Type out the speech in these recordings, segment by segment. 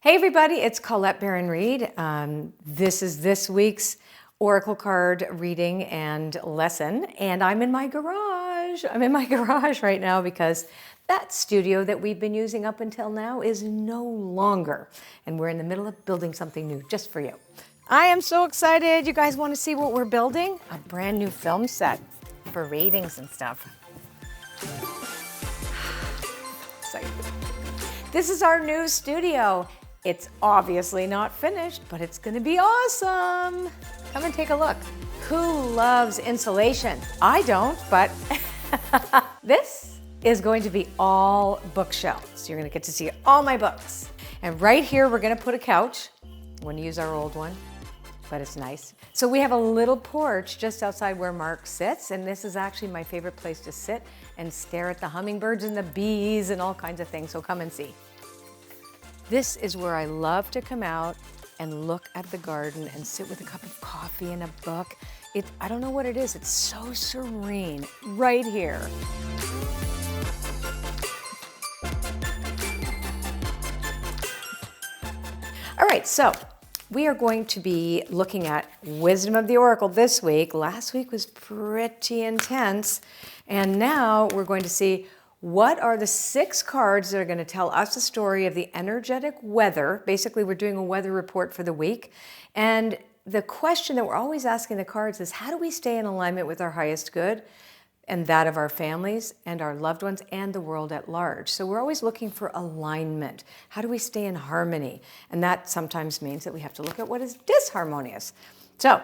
Hey everybody, it's Colette Baron-Reid. This is this week's Oracle card reading and lesson, and I'm in my garage. I'm in my garage right now because that studio that we've been using up until now is no longer, and we're in the middle of building something new just for you. I am so excited. You guys want to see what we're building? A brand new film set for readings and stuff. Excited. This is our new studio. It's obviously not finished, but it's gonna be awesome. Come and take a look. Who loves insulation? I don't, but this is going to be all bookshelves. You're gonna get to see all my books. And right here, we're gonna put a couch. I'm gonna use our old one, but it's nice. So we have a little porch just outside where Mark sits, and this is actually my favorite place to sit and stare at the hummingbirds and the bees and all kinds of things, so come and see. This is where I love to come out and look at the garden and sit with a cup of coffee and a book. I don't know what it is, it's so serene right here. All right, so we are going to be looking at Wisdom of the Oracle this week. Last week was pretty intense, and now we're going to see what are the 6 cards that are going to tell us the story of the energetic weather. Basically, we're doing a weather report for the week. And the question that we're always asking the cards is, how do we stay in alignment with our highest good and that of our families and our loved ones and the world at large? So we're always looking for alignment. How do we stay in harmony? And that sometimes means that we have to look at what is disharmonious. So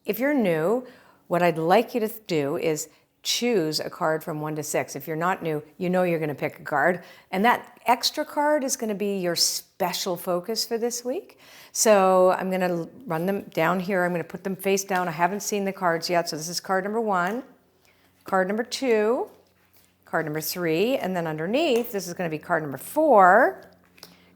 if you're new, what I'd like you to do is choose a card from 1 to 6. If you're not new, you know you're going to pick a card. And that extra card is going to be your special focus for this week. So I'm going to run them down here. I'm going to put them face down. I haven't seen the cards yet. So this is card number 1, card number 2, card number 3, and then underneath, this is going to be card number 4,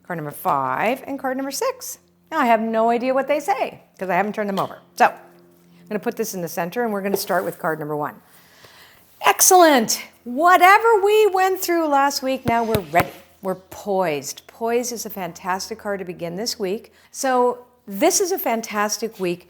card number 5, and card number 6. Now I have no idea what they say because I haven't turned them over. So I'm going to put this in the center, and we're going to start with card number 1. Excellent. Whatever we went through last week, now we're ready. We're poised. Poised is a fantastic card to begin this week. So this is a fantastic week,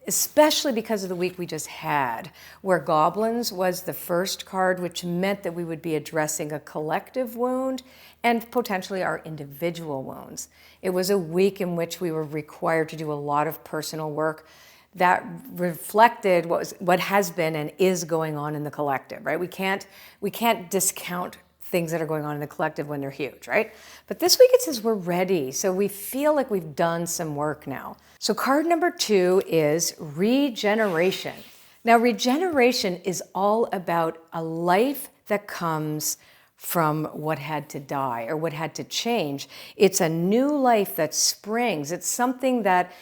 especially because of the week we just had, where Goblins was the first card, which meant that we would be addressing a collective wound and potentially our individual wounds. It was a week in which we were required to do a lot of personal work that reflected what has been and is going on in the collective, right? We can't discount things that are going on in the collective when they're huge, right? But this week it says we're ready, so we feel like we've done some work now. So card number 2 is regeneration. Now regeneration is all about a life that comes from what had to die or what had to change. It's a new life that springs. It's something that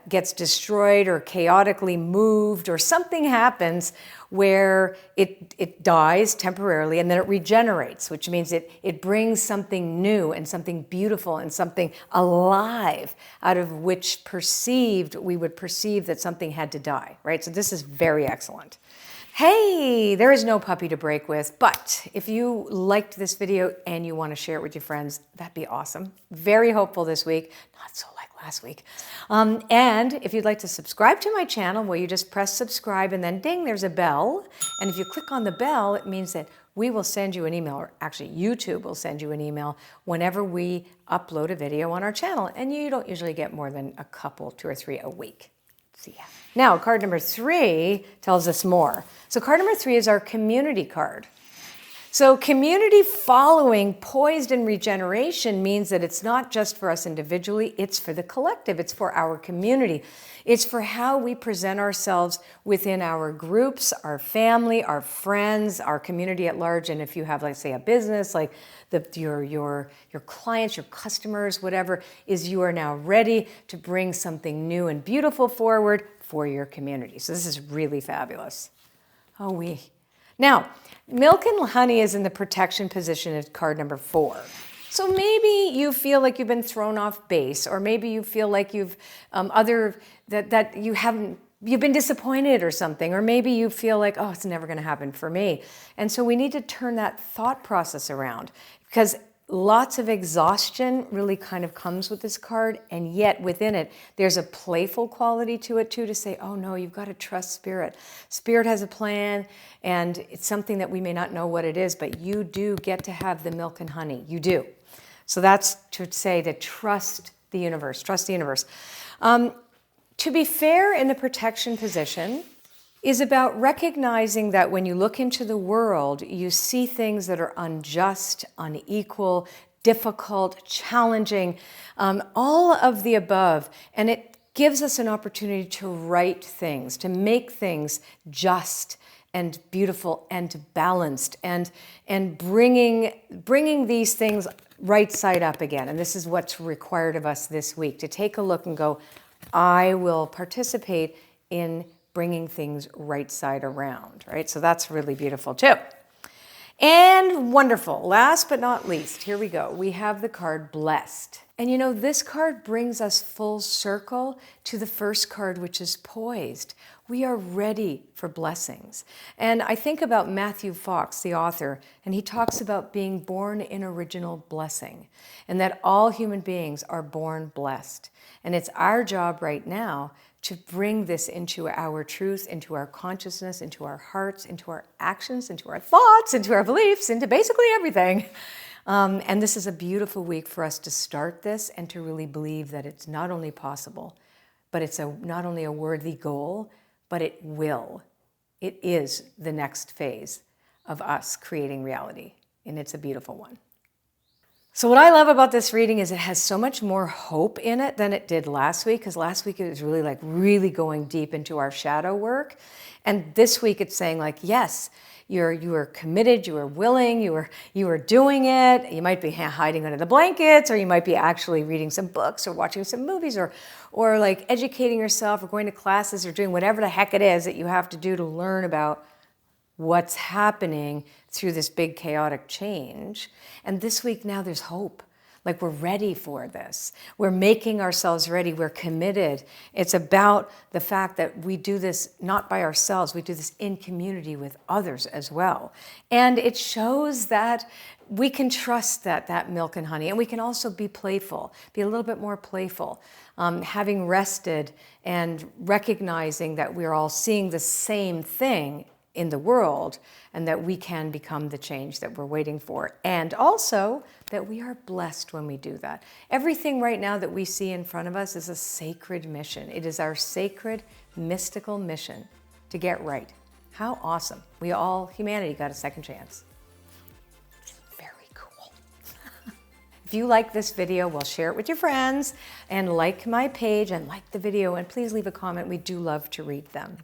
gets destroyed or chaotically moved, or something happens where it dies temporarily and then it regenerates, which means it brings something new and something beautiful and something alive out of which we would perceive that something had to die, right? So this is very excellent. Hey, there is no puppy to break with, but if you liked this video and you want to share it with your friends, that'd be awesome. Very hopeful this week, not so like last week. And if you'd like to subscribe to my channel, well, you just press subscribe and then ding, there's a bell. And if you click on the bell, it means that we will send you an email, or actually YouTube will send you an email whenever we upload a video on our channel. And you don't usually get more than a couple, 2 or 3 a week. See ya. Now, card number 3 tells us more. So card number 3 is our community card. So community following poised in regeneration means that it's not just for us individually, it's for the collective, it's for our community. It's for how we present ourselves within our groups, our family, our friends, our community at large. And if you have, let's say, a business, like your clients, your customers, whatever, is you are now ready to bring something new and beautiful forward for your community. So this is really fabulous. Oh, we. Now, milk and honey is in the protection position at card number 4. So maybe you feel like you've been thrown off base, or maybe you feel like you've you've been disappointed or something, or maybe you feel like, oh, it's never going to happen for me. And so we need to turn that thought process around, because lots of exhaustion really kind of comes with this card, and yet within it, there's a playful quality to it too, to say, oh no, you've got to trust Spirit. Spirit has a plan, and it's something that we may not know what it is, but you do get to have the milk and honey. You do. So that's to say to trust the universe. Trust the universe. To be fair in the protection position is about recognizing that when you look into the world, you see things that are unjust, unequal, difficult, challenging, all of the above. And it gives us an opportunity to right things, to make things just and beautiful and balanced, and bringing these things right side up again. And this is what's required of us this week, to take a look and go, I will participate in bringing things right side around, right? So that's really beautiful too. And wonderful. Last but not least, here we go. We have the card Blessed. And you know, this card brings us full circle to the first card, which is Poised. We are ready for blessings. And I think about Matthew Fox, the author, and he talks about being born in original blessing, and that all human beings are born blessed. And it's our job right now to bring this into our truth, into our consciousness, into our hearts, into our actions, into our thoughts, into our beliefs, into basically everything. And this is a beautiful week for us to start this and to really believe that it's not only possible, but it's not only a worthy goal, but it will. It is the next phase of us creating reality, and it's a beautiful one. So what I love about this reading is it has so much more hope in it than it did last week, because last week it was really going deep into our shadow work. And this week it's saying like, yes, you are committed, you are willing, you are doing it. You might be hiding under the blankets, or you might be actually reading some books or watching some movies, or like educating yourself, or going to classes, or doing whatever the heck it is that you have to do to learn about what's happening through this big chaotic change. And this week now there's hope. Like, we're ready for this. We're making ourselves ready. We're committed. It's about the fact that we do this not by ourselves. We do this in community with others as well. And it shows that we can trust that milk and honey. And we can also be playful, be a little bit more playful. Having rested and recognizing that we're all seeing the same thing in the world, and that we can become the change that we're waiting for. And also that we are blessed when we do that. Everything right now that we see in front of us is a sacred mission. It is our sacred, mystical mission to get right. How awesome. Humanity got a second chance. Very cool. If you like this video, well, share it with your friends, and like my page, and like the video, and please leave a comment. We do love to read them.